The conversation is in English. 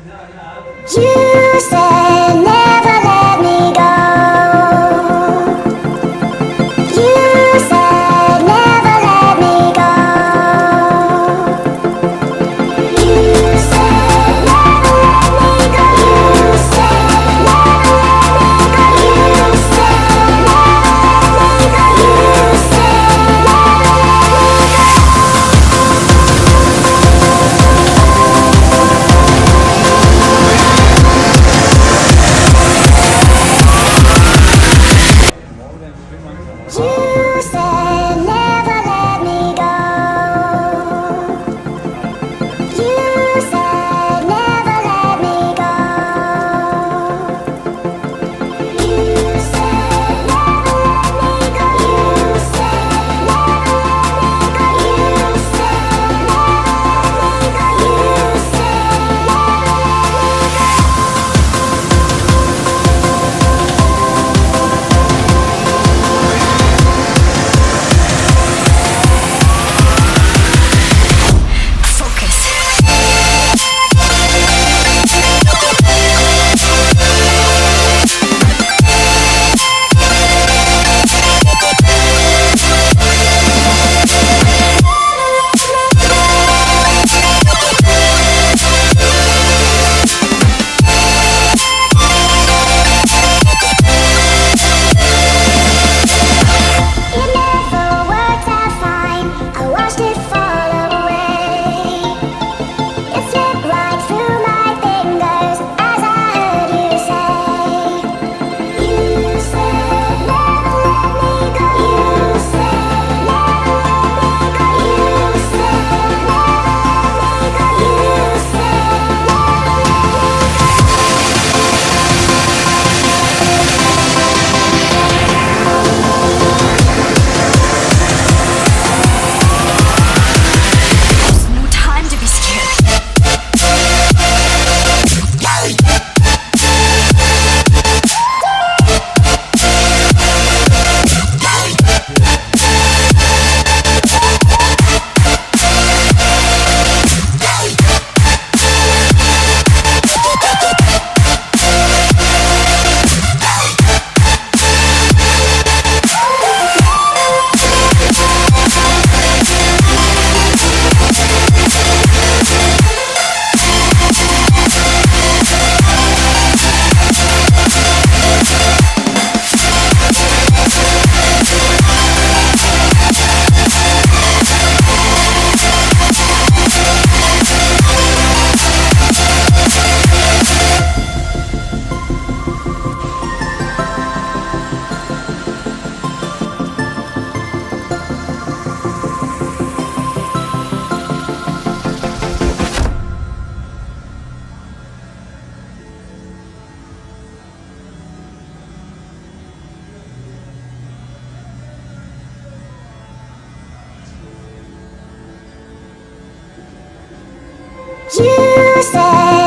You said never let me go. You said never let me go. You said never let me go. You said never let me go. You said never let me go. You said never You said never let me go. You said never let me go. You said never let me go. You said never let me go. You said never let me go. You said You said